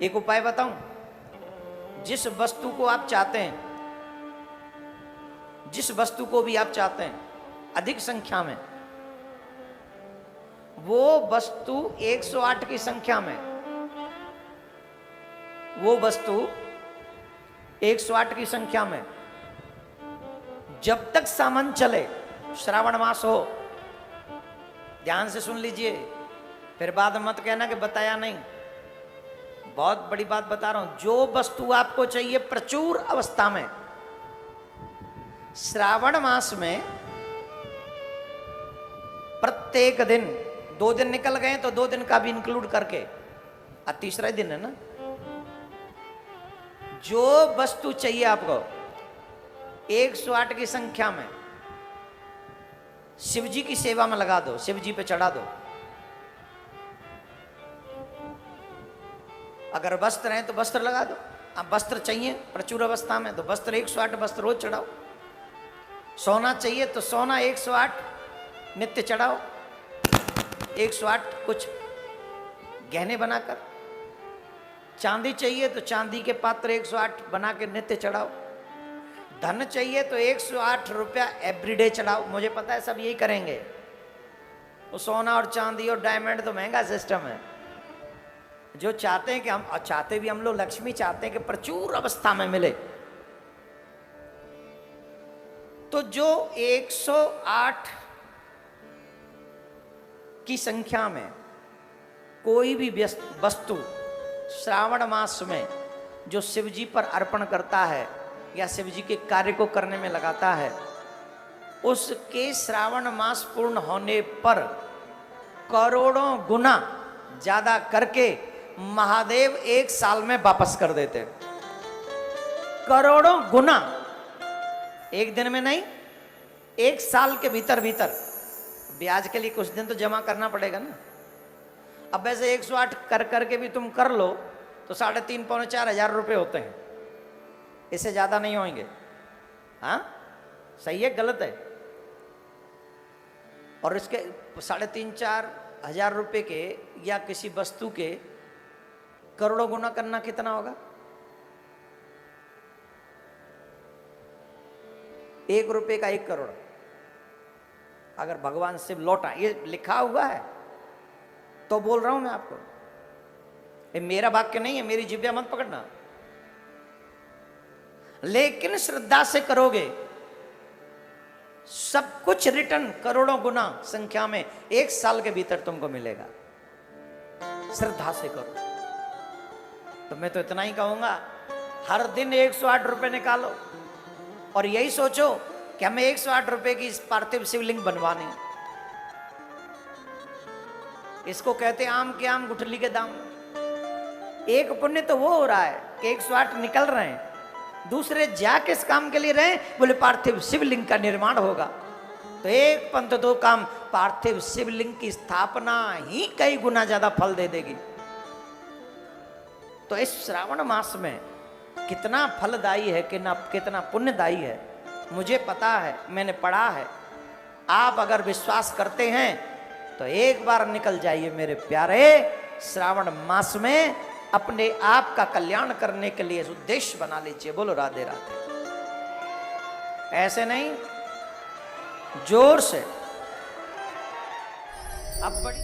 एक उपाय बताऊं, जिस वस्तु को आप चाहते हैं, जिस वस्तु को भी आप चाहते हैं अधिक संख्या में, वो वस्तु 108 की संख्या में, वो वस्तु 108 की संख्या में जब तक सामान चले, श्रावण मास हो, ध्यान से सुन लीजिए, फिर बाद मत कहना कि बताया नहीं, बहुत बड़ी बात बता रहा हूं। जो वस्तु आपको चाहिए प्रचुर अवस्था में, श्रावण मास में प्रत्येक दिन, 2 दिन निकल गए तो 2 दिन का भी इंक्लूड करके, आज तीसरा दिन है ना, जो वस्तु चाहिए आपको 108 की संख्या में, शिव जी की सेवा में लगा दो, शिव जी पे चढ़ा दो। अगर वस्त्र हैं तो वस्त्र लगा दो, अब वस्त्र चाहिए प्रचुर अवस्था में तो वस्त्र 108 वस्त्र रोज चढ़ाओ। सोना चाहिए तो सोना 108 नित्य चढ़ाओ, 108 कुछ गहने बनाकर। चांदी चाहिए तो चांदी के पात्र 108 बना के नित्य चढ़ाओ। धन चाहिए तो 108 रुपया एवरीडे चढ़ाओ। मुझे पता है सब यही करेंगे, वो सोना और चांदी और डायमंड तो महंगा सिस्टम है। जो चाहते हैं कि हम, चाहते भी हम लोग लक्ष्मी चाहते हैं कि प्रचुर अवस्था में मिले, तो जो 108 की संख्या में कोई भी वस्तु श्रावण मास में जो शिव जी पर अर्पण करता है या शिव जी के कार्य को करने में लगाता है, उसके श्रावण मास पूर्ण होने पर करोड़ों गुना ज्यादा करके महादेव 1 साल में वापस कर देते। करोड़ों गुना, एक दिन में नहीं, 1 साल के भीतर भीतर। ब्याज के लिए कुछ दिन तो जमा करना पड़ेगा ना। अब वैसे 108 कर करके भी तुम कर लो तो 3,500 पौने 4,000 रुपये होते हैं, इससे ज्यादा नहीं होंगे। हाँ, सही है गलत है? और इसके 3,500-4 हजार रुपये के या किसी वस्तु के करोड़ों गुना करना कितना होगा? 1 रुपये का 1 करोड़। अगर भगवान शिव लौटा, ये लिखा हुआ है तो बोल रहा हूं मैं आपको, ये मेरा वाक्य नहीं है, मेरी जिभ्या मत पकड़ना। लेकिन श्रद्धा से करोगे, सब कुछ रिटर्न करोड़ों गुना संख्या में 1 साल के भीतर तुमको मिलेगा। श्रद्धा से करो। तो मैं तो इतना ही कहूंगा, हर दिन 108 रुपए निकालो और यही सोचो कि हमें 108 रुपए की पार्थिव शिवलिंग बनवानी। इसको कहते आम के आम गुठली के दाम। एक पुण्य तो वो हो रहा है कि 108 निकल रहे हैं, दूसरे जा किस काम के लिए रहे? बोले पार्थिव शिवलिंग का निर्माण होगा। तो एक पंथ 2 काम, पार्थिव शिवलिंग की स्थापना ही कई गुना ज्यादा फल दे देगी। तो इस श्रावण मास में कितना फलदायी है, कितना पुण्यदायी है, मुझे पता है, मैंने पढ़ा है। आप अगर विश्वास करते हैं तो एक बार निकल जाइए मेरे प्यारे, श्रावण मास में अपने आप का कल्याण करने के लिए उद्देश्य बना लीजिए। बोलो राधे राधे। ऐसे नहीं, जोर से। अब बड़ी